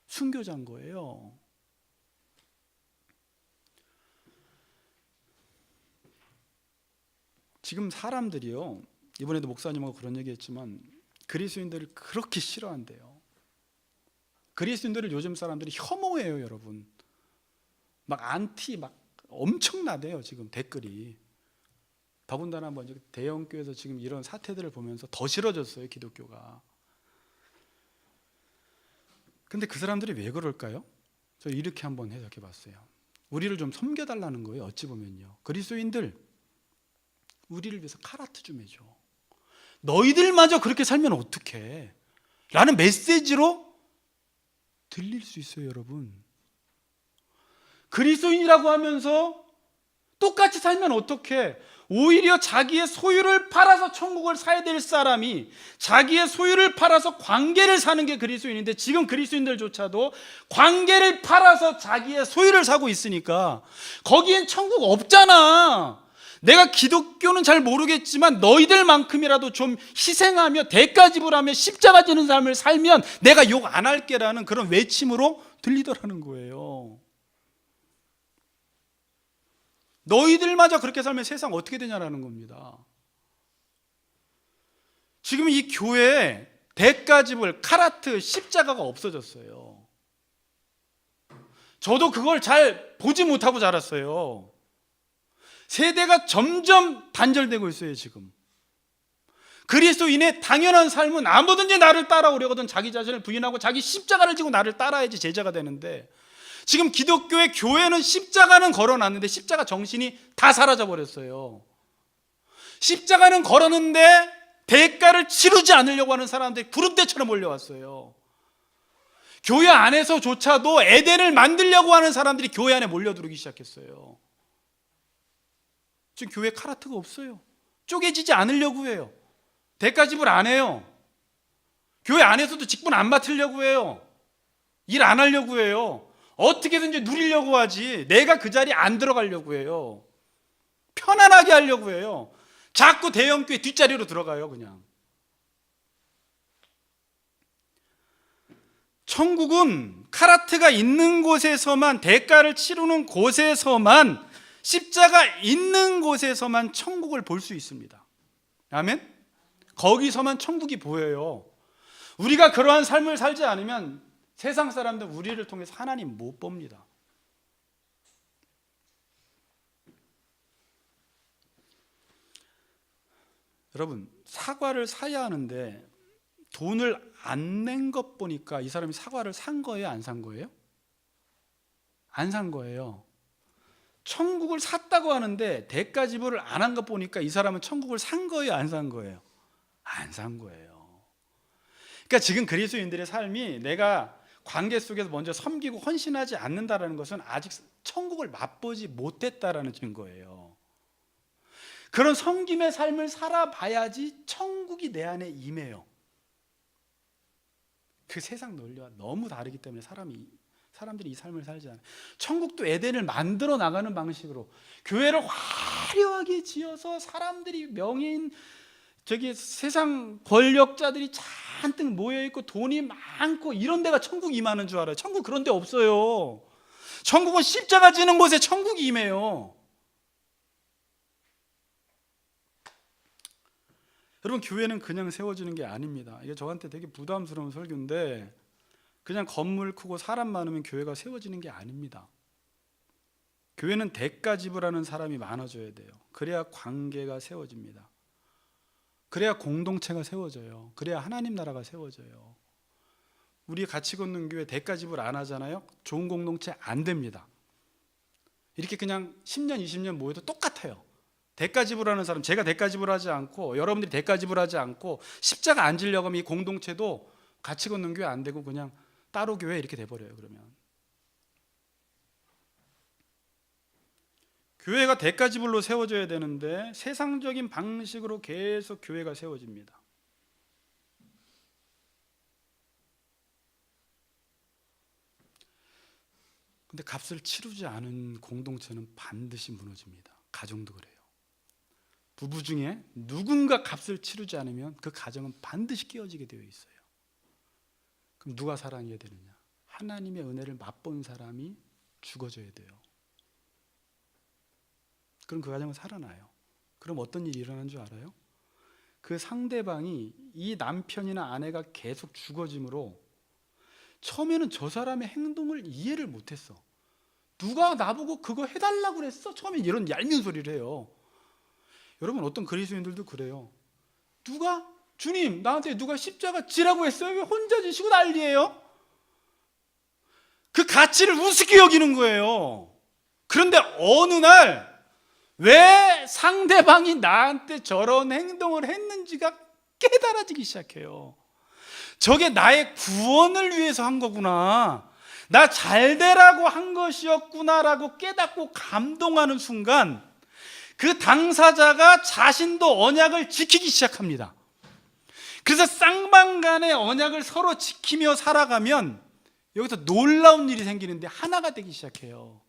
순교자인 거예요. 지금 사람들이요, 이번에도 목사님하고 그런 얘기했지만 그리스도인들을 그렇게 싫어한대요. 그리스도인들을 요즘 사람들이 혐오해요, 여러분. 막 안티 막 엄청나대요, 지금 댓글이. 더군다나 뭐 대형교회에서 지금 이런 사태들을 보면서 더 싫어졌어요, 기독교가. 근데 그 사람들이 왜 그럴까요? 저 이렇게 한번 해석해 봤어요. 우리를 좀 섬겨달라는 거예요, 어찌 보면요. 그리스도인들, 우리를 위해서 카라트 좀 해줘. 너희들마저 그렇게 살면 어떡해? 라는 메시지로 들릴 수 있어요, 여러분. 그리스도인이라고 하면서 똑같이 살면 어떡해? 오히려 자기의 소유를 팔아서 천국을 사야 될 사람이 자기의 소유를 팔아서 관계를 사는 게 그리스도인인데, 지금 그리스도인들조차도 관계를 팔아서 자기의 소유를 사고 있으니까 거기엔 천국 없잖아. 내가 기독교는 잘 모르겠지만 너희들만큼이라도 좀 희생하며 대가 지불하며 십자가 지는 삶을 살면 내가 욕 안 할게라는 그런 외침으로 들리더라는 거예요. 너희들마저 그렇게 살면 세상 어떻게 되냐라는 겁니다. 지금 이 교회에 대가 지불, 카라트, 십자가가 없어졌어요. 저도 그걸 잘 보지 못하고 자랐어요. 세대가 점점 단절되고 있어요, 지금. 그리스도인의 당연한 삶은 아무든지 나를 따라오려거든 자기 자신을 부인하고 자기 십자가를 지고 나를 따라야지 제자가 되는데, 지금 기독교의 교회는 십자가는 걸어놨는데 십자가 정신이 다 사라져 버렸어요. 십자가는 걸었는데 대가를 치르지 않으려고 하는 사람들이 구름대처럼 몰려왔어요. 교회 안에서조차도 에덴을 만들려고 하는 사람들이 교회 안에 몰려들기 시작했어요. 지금 교회에 카라트가 없어요. 쪼개지지 않으려고 해요. 대가 지불 안 해요. 교회 안에서도 직분 안 맡으려고 해요. 일 안 하려고 해요. 어떻게든지 누리려고 하지 내가 그 자리에 안 들어가려고 해요. 편안하게 하려고 해요. 자꾸 대형교회 뒷자리로 들어가요, 그냥. 천국은 카라트가 있는 곳에서만, 대가를 치르는 곳에서만, 십자가 있는 곳에서만 천국을 볼 수 있습니다. 아멘? 거기서만 천국이 보여요. 우리가 그러한 삶을 살지 않으면 세상 사람들 우리를 통해서 하나님 못 봅니다. 여러분, 사과를 사야 하는데 돈을 안 낸 것 보니까 이 사람이 사과를 산 거예요, 안 산 거예요? 안 산 거예요. 천국을 샀다고 하는데 대가 지불을 안 한 것 보니까 이 사람은 천국을 산 거예요, 안 산 거예요? 안 산 거예요. 그러니까 지금 그리스도인들의 삶이 내가 관계 속에서 먼저 섬기고 헌신하지 않는다는 것은 아직 천국을 맛보지 못했다라는 증거예요. 그런 섬김의 삶을 살아봐야지 천국이 내 안에 임해요. 그 세상 논리와 너무 다르기 때문에 사람들이 이 삶을 살지 않아요. 천국도 에덴을 만들어 나가는 방식으로 교회를 화려하게 지어서 사람들이 명예인, 저기 세상 권력자들이 잔뜩 모여있고 돈이 많고 이런 데가 천국 임하는 줄 알아요. 천국 그런 데 없어요. 천국은 십자가 지는 곳에 천국이 임해요. 여러분, 교회는 그냥 세워지는 게 아닙니다. 이게 저한테 되게 부담스러운 설교인데, 그냥 건물 크고 사람 많으면 교회가 세워지는 게 아닙니다. 교회는 대가 지불하는 사람이 많아져야 돼요. 그래야 관계가 세워집니다. 그래야 공동체가 세워져요. 그래야 하나님 나라가 세워져요. 우리 같이 걷는 교회 대가 지불 안 하잖아요. 좋은 공동체 안 됩니다. 이렇게 그냥 10년 20년 모여도 똑같아요. 대가 지불하는 사람, 제가 대가 지불하지 않고 여러분들이 대가 지불하지 않고 십자가 안 지려고 하면 이 공동체도 같이 걷는 교회 안 되고 그냥 따로 교회 이렇게 돼버려요. 그러면 교회가 대가 지불로 세워져야 되는데 세상적인 방식으로 계속 교회가 세워집니다. 근데 값을 치르지 않은 공동체는 반드시 무너집니다. 가정도 그래요. 부부 중에 누군가 값을 치르지 않으면 그 가정은 반드시 깨어지게 되어 있어요. 그럼 누가 살아내야 되느냐? 하나님의 은혜를 맛본 사람이 죽어져야 돼요. 그럼 그 가정은 살아나요. 그럼 어떤 일이 일어나는 줄 알아요? 그 상대방이 이 남편이나 아내가 계속 죽어짐으로 처음에는 저 사람의 행동을 이해를 못했어. 누가 나보고 그거 해달라고 그랬어? 처음에 이런 얄미운 소리를 해요. 여러분, 어떤 그리스도인들도 그래요. 누가? 주님, 나한테 누가 십자가 지라고 했어요? 왜 혼자 지시고 난리예요? 그 가치를 우습게 여기는 거예요. 그런데 어느 날 왜 상대방이 나한테 저런 행동을 했는지가 깨달아지기 시작해요. 저게 나의 구원을 위해서 한 거구나, 나 잘되라고 한 것이었구나라고 깨닫고 감동하는 순간 그 당사자가 자신도 언약을 지키기 시작합니다. 그래서 쌍방간의 언약을 서로 지키며 살아가면 여기서 놀라운 일이 생기는데 하나가 되기 시작해요.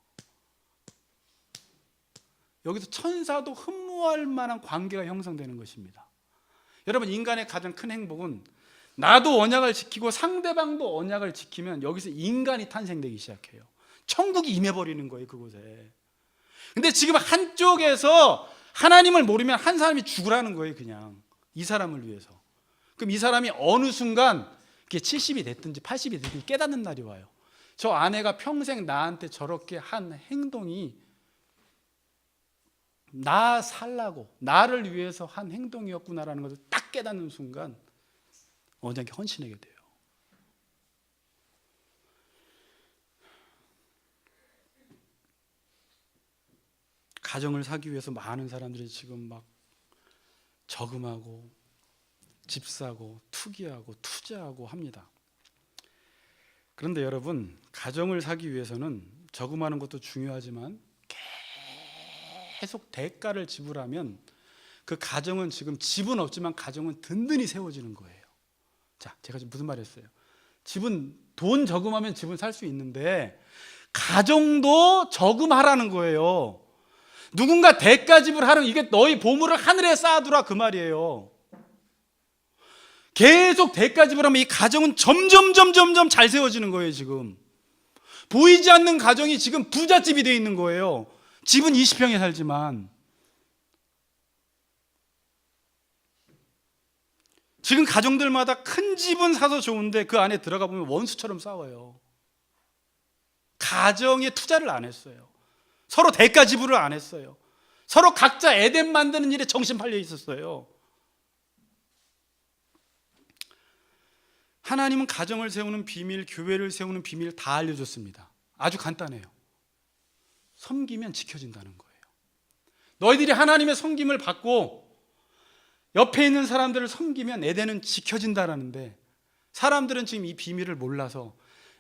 여기서 천사도 흠모할 만한 관계가 형성되는 것입니다. 여러분, 인간의 가장 큰 행복은 나도 언약을 지키고 상대방도 언약을 지키면 여기서 인간이 탄생되기 시작해요. 천국이 임해버리는 거예요, 그곳에. 근데 지금 한쪽에서 하나님을 모르면 한 사람이 죽으라는 거예요, 그냥. 이 사람을 위해서. 그럼 이 사람이 어느 순간 그게 70이 됐든지 80이 됐든지 깨닫는 날이 와요. 저 아내가 평생 나한테 저렇게 한 행동이 나 살라고, 나를 위해서 한 행동이었구나라는 것을 딱 깨닫는 순간 언약에 헌신하게 돼요. 가정을 사기 위해서 많은 사람들이 지금 막 저금하고 집 사고 투기하고 투자하고 합니다. 그런데 여러분, 가정을 사기 위해서는 저금하는 것도 중요하지만 계속 대가를 지불하면 그 가정은, 지금 집은 없지만 가정은 든든히 세워지는 거예요. 자, 제가 지금 무슨 말 했어요? 집은, 돈 저금하면 집은 살 수 있는데 가정도 저금하라는 거예요. 누군가 대가 지불하는, 이게 너희 보물을 하늘에 쌓아두라 그 말이에요. 계속 대가 지불하면 이 가정은 점점 잘 세워지는 거예요. 지금 보이지 않는 가정이 지금 부잣집이 되어 있는 거예요. 집은 20평에 살지만. 지금 가정들마다 큰 집은 사서 좋은데 그 안에 들어가 보면 원수처럼 싸워요. 가정에 투자를 안 했어요. 서로 대가 지불을 안 했어요. 서로 각자 에덴 만드는 일에 정신 팔려 있었어요. 하나님은 가정을 세우는 비밀, 교회를 세우는 비밀 다 알려줬습니다. 아주 간단해요. 섬기면 지켜진다는 거예요. 너희들이 하나님의 섬김을 받고 옆에 있는 사람들을 섬기면 에덴은 지켜진다라는데, 사람들은 지금 이 비밀을 몰라서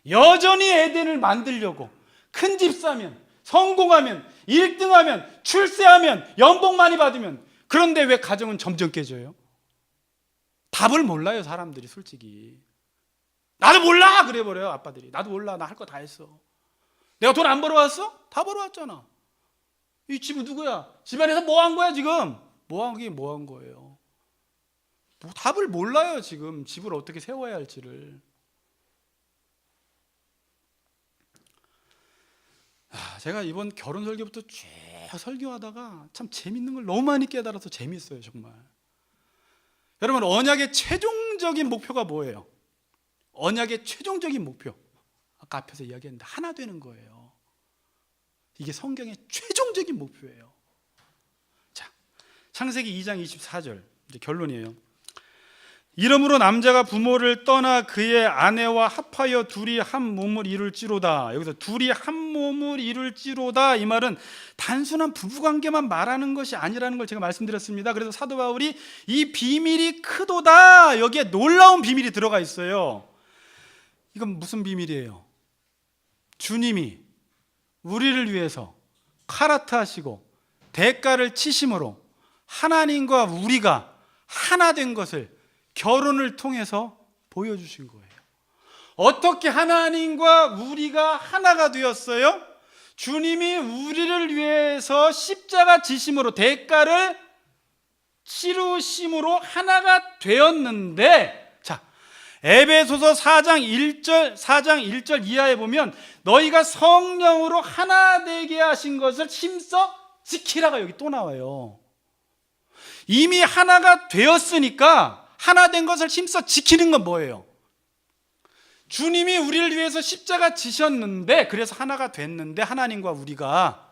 여전히 에덴을 만들려고 큰 집 사면, 성공하면, 1등하면, 출세하면, 연봉 많이 받으면, 그런데 왜 가정은 점점 깨져요? 답을 몰라요, 사람들이. 솔직히 나도 몰라 그래 버려요. 아빠들이 나도 몰라, 나 할 거 다 했어. 내가 돈 안 벌어왔어? 다 벌어왔잖아. 이 집은 누구야? 집안에서 뭐 한 거야 지금? 뭐 한 거예요? 뭐 답을 몰라요 지금. 집을 어떻게 세워야 할지를. 제가 이번 결혼 설교부터 쭉 설교하다가 참 재밌는 걸 너무 많이 깨달아서 재밌어요 정말. 여러분, 언약의 최종적인 목표가 뭐예요? 언약의 최종적인 목표, 아까 앞에서 이야기했는데 하나 되는 거예요. 이게 성경의 최종적인 목표예요. 자, 창세기 2장 24절 이제 결론이에요. 이러므로 남자가 부모를 떠나 그의 아내와 합하여 둘이 한 몸을 이룰지로다. 여기서 둘이 한 몸을 이룰지로다, 이 말은 단순한 부부관계만 말하는 것이 아니라는 걸 제가 말씀드렸습니다. 그래서 사도 바울이 이 비밀이 크도다, 여기에 놀라운 비밀이 들어가 있어요. 이건 무슨 비밀이에요? 주님이 우리를 위해서 카라트 하시고 대가를 치심으로 하나님과 우리가 하나 된 것을 결혼을 통해서 보여주신 거예요. 어떻게 하나님과 우리가 하나가 되었어요? 주님이 우리를 위해서 십자가 지심으로 대가를 치루심으로 하나가 되었는데, 자, 에베소서 4장 1절 이하에 보면 너희가 성령으로 하나 되게 하신 것을 힘써 지키라가 여기 또 나와요. 이미 하나가 되었으니까 하나 된 것을 힘써 지키는 건 뭐예요? 주님이 우리를 위해서 십자가 지셨는데, 그래서 하나가 됐는데, 하나님과 우리가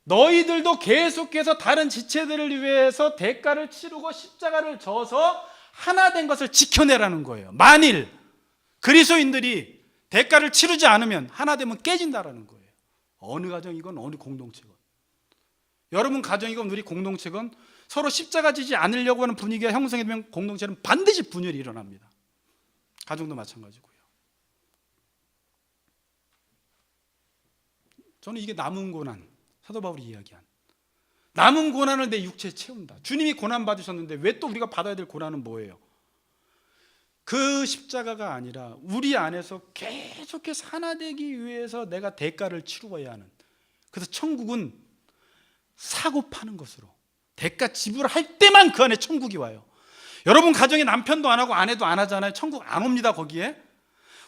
너희들도 계속해서 다른 지체들을 위해서 대가를 치르고 십자가를 져서 하나 된 것을 지켜내라는 거예요. 만일 그리스도인들이 대가를 치르지 않으면 하나 되면 깨진다라는 거예요. 어느 가정이건 어느 공동체건, 여러분 가정이건 우리 공동체건 서로 십자가 지지 않으려고 하는 분위기가 형성이 되면 공동체는 반드시 분열이 일어납니다. 가정도 마찬가지고요. 저는 이게 남은 고난, 사도 바울이 이야기한 남은 고난을 내 육체에 채운다. 주님이 고난 받으셨는데 왜 또 우리가 받아야 될 고난은 뭐예요? 그 십자가가 아니라 우리 안에서 계속해서 하나 되기 위해서 내가 대가를 치루어야 하는, 그래서 천국은 사고 파는 것으로 대가 지불할 때만 그 안에 천국이 와요. 여러분 가정에 남편도 안 하고 아내도 안 하잖아요. 천국 안 옵니다. 거기에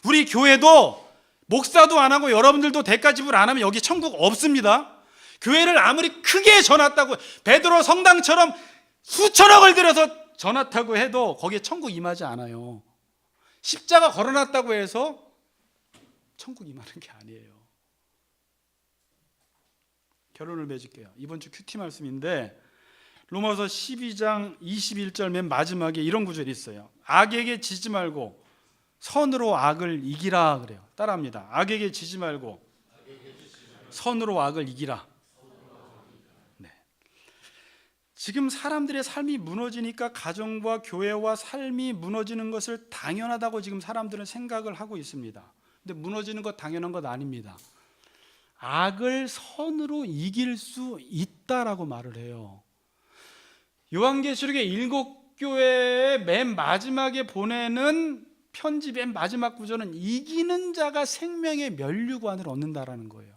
우리 교회도 목사도 안 하고 여러분들도 대가 지불 안 하면 여기 천국 없습니다. 교회를 아무리 크게 전놨다고, 베드로 성당처럼 수천억을 들여서 전놨다고 해도 거기에 천국 임하지 않아요. 십자가 걸어놨다고 해서 천국 임하는 게 아니에요. 결론을 맺을게요. 이번 주 큐티 말씀인데 로마서 12장 21절 맨 마지막에 이런 구절이 있어요. 악에게 지지 말고 선으로 악을 이기라 그래요. 따라합니다. 악에게 지지 말고 선으로 악을 이기라. 네. 지금 사람들의 삶이 무너지니까 가정과 교회와 삶이 무너지는 것을 당연하다고 지금 사람들은 생각을 하고 있습니다. 근데 무너지는 것 당연한 것 아닙니다. 악을 선으로 이길 수 있다라고 말을 해요. 요한계시록의 7교회의 맨 마지막에 보내는 편지 맨 마지막 구절은 이기는 자가 생명의 면류관을 얻는다라는 거예요.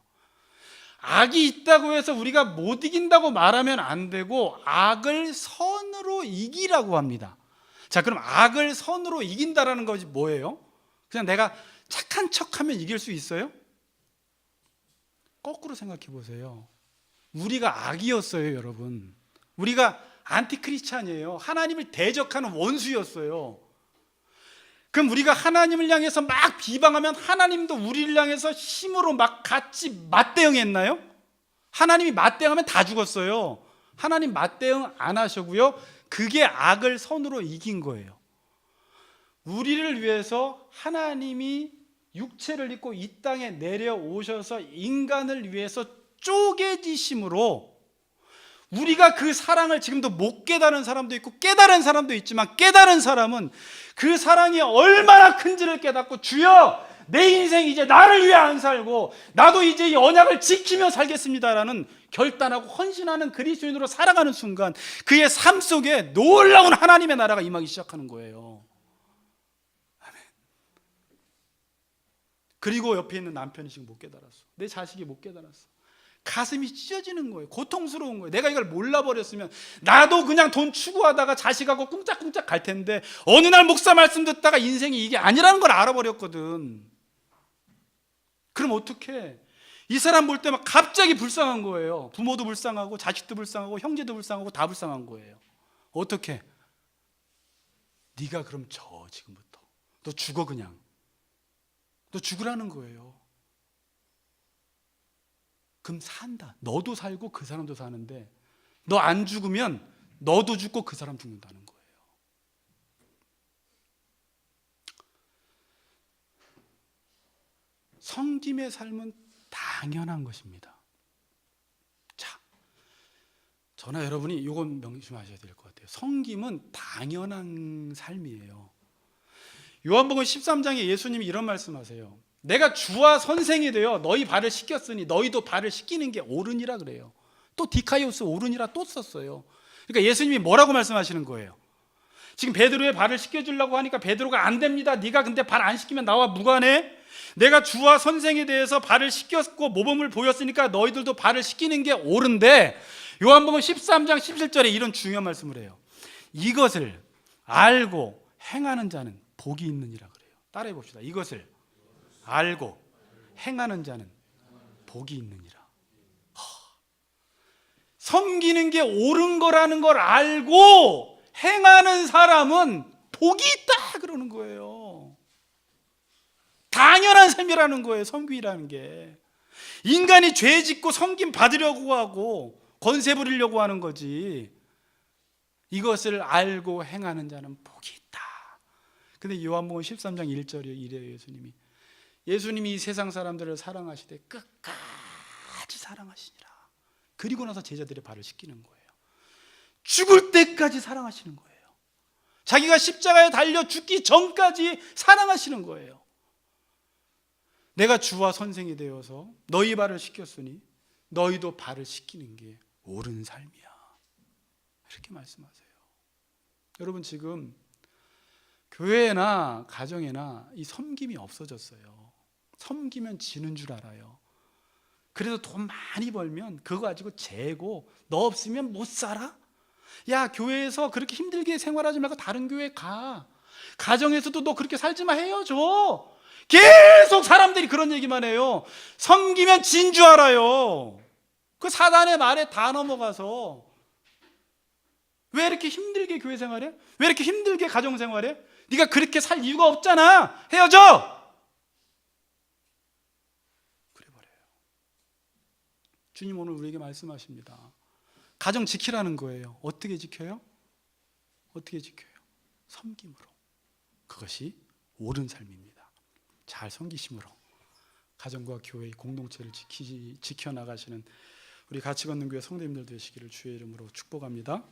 악이 있다고 해서 우리가 못 이긴다고 말하면 안 되고 악을 선으로 이기라고 합니다. 자, 그럼 악을 선으로 이긴다라는 것이 뭐예요? 그냥 내가 착한 척하면 이길 수 있어요? 거꾸로 생각해 보세요. 우리가 악이었어요, 여러분. 우리가 안티크리스찬이에요. 하나님을 대적하는 원수였어요. 그럼 우리가 하나님을 향해서 막 비방하면 하나님도 우리를 향해서 힘으로 막 같이 맞대응했나요? 하나님이 맞대응하면 다 죽었어요. 하나님 맞대응 안 하시고요. 그게 악을 선으로 이긴 거예요. 우리를 위해서 하나님이 육체를 입고 이 땅에 내려오셔서 인간을 위해서 쪼개지심으로 우리가 그 사랑을 지금도 못 깨달은 사람도 있고 깨달은 사람도 있지만, 깨달은 사람은 그 사랑이 얼마나 큰지를 깨닫고 주여 내 인생 이제 나를 위해 안 살고 나도 이제 이 언약을 지키며 살겠습니다라는 결단하고 헌신하는 그리스도인으로 살아가는 순간 그의 삶 속에 놀라운 하나님의 나라가 임하기 시작하는 거예요. 아멘. 그리고 옆에 있는 남편이 지금 못 깨달았어. 내 자식이 못 깨달았어. 가슴이 찢어지는 거예요. 고통스러운 거예요. 내가 이걸 몰라버렸으면 나도 그냥 돈 추구하다가 자식하고 꿍짝꿍짝 갈 텐데 어느 날 목사 말씀 듣다가 인생이 이게 아니라는 걸 알아버렸거든. 그럼 어떡해? 이 사람 볼 때 막 갑자기 불쌍한 거예요. 부모도 불쌍하고 자식도 불쌍하고 형제도 불쌍하고 다 불쌍한 거예요. 어떡해? 네가 그럼 져. 지금부터 너 죽어. 그냥 너 죽으라는 거예요. 그럼 산다. 너도 살고 그 사람도 사는데 너 안 죽으면 너도 죽고 그 사람 죽는다는 거예요. 성김의 삶은 당연한 것입니다. 자, 저나 여러분이 이건 명심하셔야 될 것 같아요. 성김은 당연한 삶이에요. 요한복음 13장에 예수님이 이런 말씀하세요. 내가 주와 선생이 되어 너희 발을 씻겼으니 너희도 발을 씻기는 게 옳으니라 그래요. 또 디카이오스 옳으니라 또 썼어요. 그러니까 예수님이 뭐라고 말씀하시는 거예요? 지금 베드로의 발을 씻겨주려고 하니까 베드로가 안 됩니다. 네가 근데 발 안 씻기면 나와 무관해? 내가 주와 선생에 대해서 발을 씻겼고 모범을 보였으니까 너희들도 발을 씻기는 게 옳은데 요한복음 13장 17절에 이런 중요한 말씀을 해요. 이것을 알고 행하는 자는 복이 있느니라 그래요. 따라해 봅시다. 이것을 알고 행하는 자는 복이 있느니라. 섬기는 게 옳은 거라는 걸 알고 행하는 사람은 복이 있다 그러는 거예요. 당연한 삶이라는 거예요. 섬기라는 게. 인간이 죄 짓고 섬김 받으려고 하고 권세 부리려고 하는 거지. 이것을 알고 행하는 자는 복이 있다. 근데 요한복음 13장 1절에 이래요. 예수님이 이 세상 사람들을 사랑하시되 끝까지 사랑하시니라. 그리고 나서 제자들의 발을 씻기는 거예요. 죽을 때까지 사랑하시는 거예요. 자기가 십자가에 달려 죽기 전까지 사랑하시는 거예요. 내가 주와 선생이 되어서 너희 발을 씻겼으니 너희도 발을 씻기는 게 옳은 삶이야. 이렇게 말씀하세요. 여러분, 지금 교회나 가정에나 이 섬김이 없어졌어요. 섬기면 지는 줄 알아요. 그래서 돈 많이 벌면 그거 가지고 재고 너 없으면 못 살아? 야, 교회에서 그렇게 힘들게 생활하지 말고 다른 교회 가. 가정에서도 너 그렇게 살지 마, 헤어져. 계속 사람들이 그런 얘기만 해요. 섬기면 진 줄 알아요. 그 사단의 말에 다 넘어가서 왜 이렇게 힘들게 교회 생활해? 왜 이렇게 힘들게 가정 생활해? 네가 그렇게 살 이유가 없잖아. 헤어져. 주님 오늘 우리에게 말씀하십니다. 가정 지키라는 거예요. 어떻게 지켜요? 어떻게 지켜요? 섬김으로. 그것이 옳은 삶입니다. 잘 섬기심으로 가정과 교회의 공동체를 지켜나가시는 우리 같이 걷는 교회 성도님들 되시기를 주의 이름으로 축복합니다.